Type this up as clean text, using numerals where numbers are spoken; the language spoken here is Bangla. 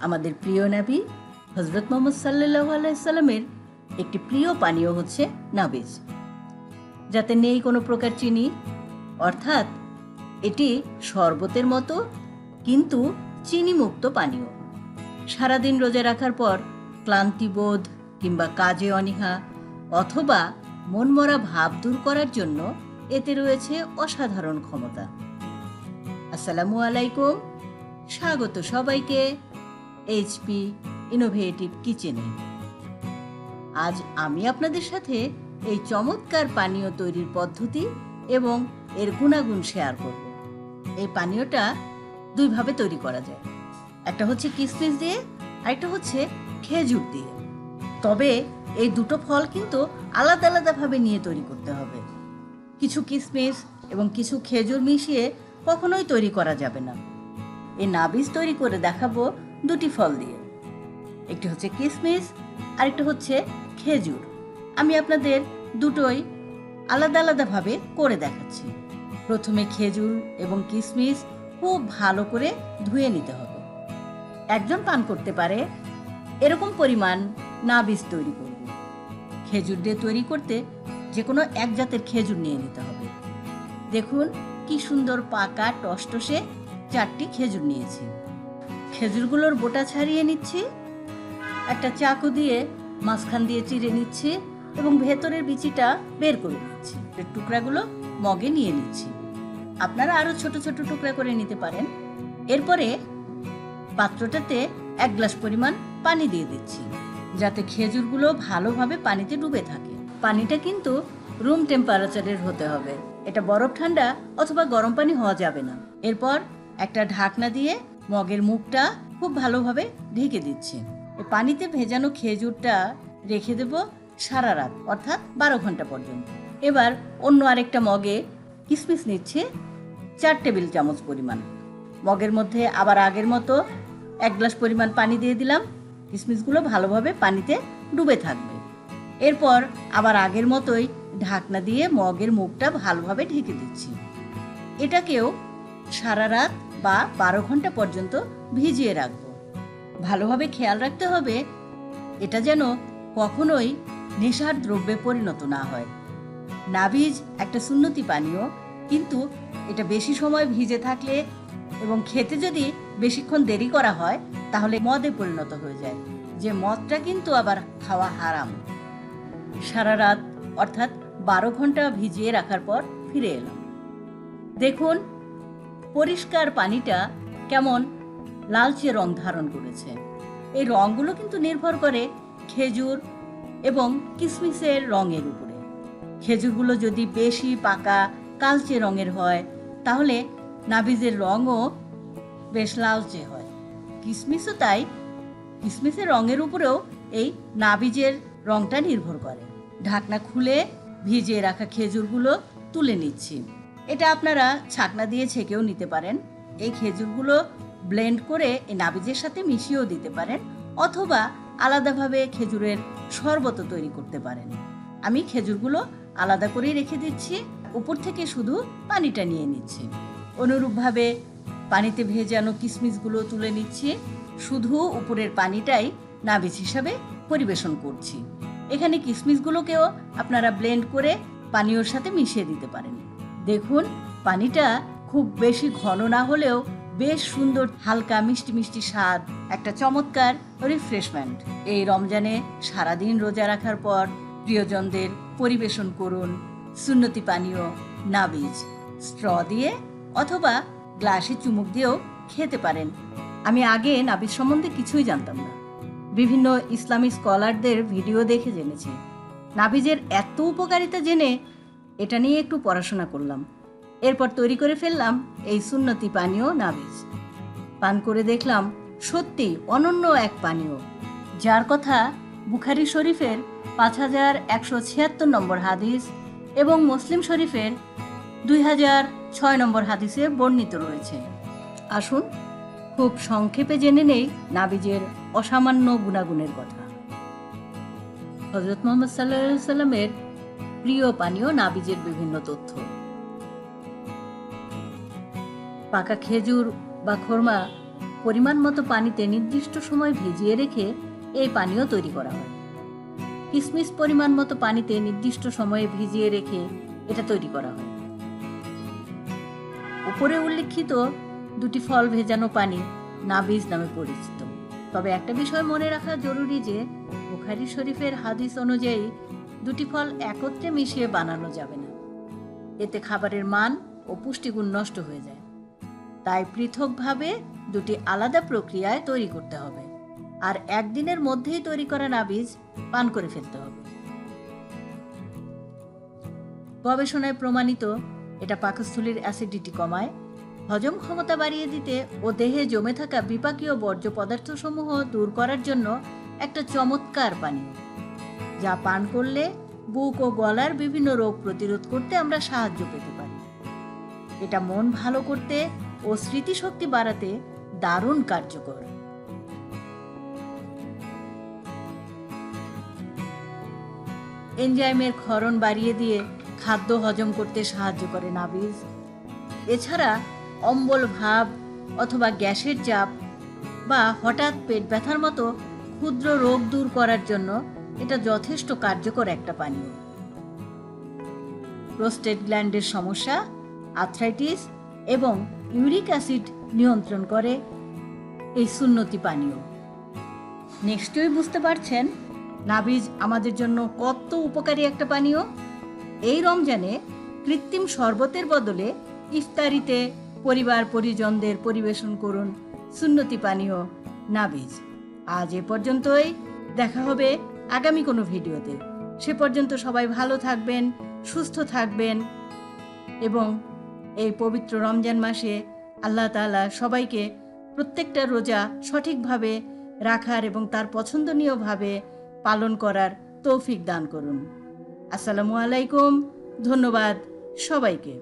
আমাদের প্রিয় নবী হযরত মুহাম্মদ সাল্লাল্লাহু আলাইহি সাল্লামের একটি প্রিয় পানীয় হচ্ছে নাবিজ, যাতে নেই কোনো প্রকার চিনি, অর্থাৎ এটি শরবতের মতো কিন্তু চিনিমুক্ত পানীয়। সারাদিন রোজা রাখার পর ক্লান্তিবোধ কিংবা কাজে অনীহা অথবা মনমরা ভাব দূর করার জন্য এতে রয়েছে অসাধারণ ক্ষমতা। আসসালামু আলাইকুম, স্বাগত সবাইকে এইচপি ইনোভেটিভ কিচেনে। আজ আমি আপনাদের সাথে এই চমৎকার পানীয় তৈরির পদ্ধতি এবং এর গুণাগুণ শেয়ার করব। এই পানীয়টা দুইভাবে তৈরি করা যায়, একটা হচ্ছে কিশমিশ দিয়ে, আরেকটা হচ্ছে খেজুর দিয়ে। তবে এই দুটো ফল কিন্তু আলাদা আলাদাভাবে নিয়ে তৈরি করতে হবে। কিছু কিশমিশ এবং কিছু খেজুর মিশিয়ে কখনোই তৈরি করা যাবে না। এই নাবিজ তৈরি করে দেখাবো দুটি ফল দিয়ে, একটি হচ্ছে কিশমিশ, আরেকটা হচ্ছে খেজুর। আমি আপনাদের দুটোই আলাদা আলাদাভাবে করে দেখাচ্ছি। প্রথমে খেজুর এবং কিশমিশ খুব ভালো করে ধুয়ে নিতে হবে। একজন পান করতে পারে এরকম পরিমাণ নাবিজ তৈরি করব। খেজুর দিয়ে তৈরি করতে যে কোনো এক জাতের খেজুর নিয়ে নিতে হবে। দেখুন কি সুন্দর পাকা টসটসে 4টি খেজুর নিয়েছি। খেজুরগুলোর বোটা ছাড়িয়ে নিচ্ছি, একটা চাকু দিয়ে মাঝখান দিয়ে চিড়ে নিচ্ছি এবং ভেতরের বিচিটা বের করে নিচ্ছি। টুকরাগুলো মগে নিয়ে নিচ্ছি। আপনারা আরো ছোট ছোট টুকরা করে নিতে পারেন। এরপরে পাত্রটাতে 1 গ্লাস পরিমাণ পানি দিয়ে দিচ্ছি, যাতে খেজুরগুলো ভালোভাবে পানিতে ডুবে থাকে। পানিটা কিন্তু রুম টেম্পারেচারের হতে হবে, এটা বরফ ঠান্ডা অথবা গরম পানি হওয়া যাবে না। এরপর একটা ঢাকনা দিয়ে মগের মুখটা খুব ভালোভাবে ঢেকে দিচ্ছি। এই পানিতে ভেজানো খেজুরটা রেখে দেব সারা রাত, অর্থাৎ 12 ঘন্টা পর্যন্ত। এবার অন্য আরেকটা মগে কিশমিশ নিচ্ছে 4 টেবিল চামচ পরিমাণ। মগের মধ্যে আবার আগের মতো 1 গ্লাস পরিমাণ পানি দিয়ে দিলাম। কিশমিশগুলো ভালোভাবে পানিতে ডুবে থাকবে। এরপর আবার আগের মতোই ঢাকনা দিয়ে মগের মুখটা ভালোভাবে ঢেকে দিচ্ছি। এটাকেও সারা রাত বা 12 ঘন্টা পর্যন্ত ভিজিয়ে রাখবো। ভালোভাবে খেয়াল রাখতে হবে এটা যেন কখনোই নেশার দ্রব্যে পরিণত না হয়। নাবিজ একটা সুন্নতি পানীয়, কিন্তু এটা বেশি সময় ভিজে থাকলে এবং খেতে যদি বেশিক্ষণ দেরি করা হয় তাহলে মদে পরিণত হয়ে যায়, যে মদটা কিন্তু আবার খাওয়া হারাম। সারা রাত অর্থাৎ 12 ঘন্টা ভিজিয়ে রাখার পর ফিরে এলাম। দেখুন পরিষ্কার পানিটা কেমন লালচে রং ধারণ করেছে। এই রঙগুলো কিন্তু নির্ভর করে খেজুর এবং কিশমিশের রঙের উপরে। খেজুরগুলো যদি বেশি পাকা কালচে রঙের হয় তাহলে নাবিজের রঙও বেশ লালচে হয়। কিশমিশও তাই, কিশমিশের রঙের উপরেও এই নাবিজের রঙটা নির্ভর করে। ঢাকনা খুলে ভিজিয়ে রাখা খেজুরগুলো তুলে নিচ্ছি। এটা আপনারা ছাকনা দিয়ে ছেঁকেও নিতে পারেন। এই খেজুরগুলো ব্লেন্ড করে এই নাবিজের সাথে মিশিয়েও দিতে পারেন, অথবা আলাদাভাবে খেজুরের শরবত তৈরি করতে পারেন। আমি খেজুরগুলো আলাদা করে রেখে দিচ্ছি, উপর থেকে শুধু পানিটা নিয়ে নিচ্ছি। অনুরূপভাবে পানিতে ভেজানো কিশমিশগুলো তুলে নিচ্ছি, শুধু উপরের পানিটাই নাবিজ হিসাবে পরিবেশন করছি। এখানে কিশমিশগুলোকেও আপনারা ব্লেন্ড করে পানীয়র সাথে মিশিয়ে দিতে পারেন। দেখুন পানিটা খুব বেশি ঘন না হলেও বেশ সুন্দর হালকা মিষ্টি মিষ্টি স্বাদ, একটা চমৎকার রিফ্রেশমেন্ট। এই রমজানে সারাদিন রোজা রাখার পর প্রিয়জনদের পরিবেশন করুন সুন্নতি পানীয় নাবিজ। স্ট্র দিয়ে অথবা গ্লাসে চুমুক দিয়েও খেতে পারেন। আমি আগে নাবিজ সম্বন্ধে কিছুই জানতাম না। বিভিন্ন ইসলামী স্কলারদের ভিডিও দেখে জেনেছি। নাবিজের এত উপকারিতা জেনে এটা নিয়ে একটু পড়াশোনা করলাম। এরপর তৈরি করে ফেললাম এই সুন্নতি পানীয় নাবিজ। পান করে দেখলাম সত্যি অনন্য এক পানীয়, যার কথা বুখারী শরীফের 5176 নম্বর হাদিস এবং মুসলিম শরীফের 2006 নম্বর হাদিসে বর্ণিত রয়েছে। আসুন খুব সংক্ষেপে জেনে নেই নাবিজের অসামান্য গুণাগুণের কথা। হযরত মুহাম্মদ সাল্লাল্লাহু আলাইহি সাল্লামের প্রিয় পানীয় নাবিজের বিভিন্ন তথ্য। পাকা খেজুর বা খোরমা পরিমাণ মতো পানিতে নির্দিষ্ট সময় ভিজিয়ে রেখে এই পানীয় তৈরি করা হয়। কিশমিশ পরিমাণ মতো পানিতে নির্দিষ্ট সময়ে ভিজিয়ে রেখে এটা তৈরি করা হয়। উপরে উল্লিখিত দুটি ফল ভেজানো পানি নাবিজ নামে পরিচিত। তবে একটা বিষয় মনে রাখা জরুরি যে বুখারী শরীফের হাদিস অনুযায়ী দুটি ফল একত্রে মিশিয়ে বানানো যাবে না, এতে খাবারের মান ও পুষ্টিগুণ নষ্ট হয়ে যায়। তাই পৃথকভাবে দুটি আলাদা প্রক্রিয়ায় তৈরি করতে হবে, আর একদিনের মধ্যেই তৈরি করা নাবিজ পান করে ফেলতে হবে। গবেষণায় প্রমাণিত এটা পাকস্থলীর অ্যাসিডিটি কমায়, হজম ক্ষমতা বাড়িয়ে দিতে ও দেহে জমে থাকা বিপাকীয় বর্জ্য পদার্থসমূহ দূর করার জন্য একটা চমৎকার পানীয়, যা পান করলে বুক ও গলার বিভিন্ন রোগ প্রতিরোধ করতে আমরা সাহায্য পেতে পারি। এটা মন ভালো করতে ও স্মৃতিশক্তি বাড়াতে দারুণ কার্যকর। এনজাইমের ক্ষরণ বাড়িয়ে দিয়ে খাদ্য হজম করতে সাহায্য করে নাবিজ। এছাড়া অম্বল ভাব অথবা গ্যাসের চাপ বা হঠাৎ পেট ব্যথার মতো ক্ষুদ্র রোগ দূর করার জন্য এটা যথেষ্ট কার্যকর একটা পানীয়। প্রোস্টেট গ্ল্যান্ডের সমস্যা, আর্থ্রাইটিস এবং ইউরিক অ্যাসিড নিয়ন্ত্রণ করে এই সুন্নতি পানীয়। নিশ্চয়ই বুঝতে পারছেন নাবিজ আমাদের জন্য কত উপকারী একটা পানীয়। এই রমজানে কৃত্রিম শরবতের বদলে ইফতারিতে পরিবার পরিজনদের পরিবেশন করুন সুন্নতি পানীয় নাবিজ। আজ এ পর্যন্তই, দেখা হবে আগামী কোনো ভিডিওতে। সে পর্যন্ত সবাই ভালো থাকবেন, সুস্থ থাকবেন এবং এই পবিত্র রমজান মাসে আল্লাহ তাআলা সবাইকে প্রত্যেকটা রোজা সঠিকভাবে রাখার এবং তার পছন্দনীয়ভাবে পালন করার তৌফিক দান করুন। আসসালামু আলাইকুম। ধন্যবাদ সবাইকে।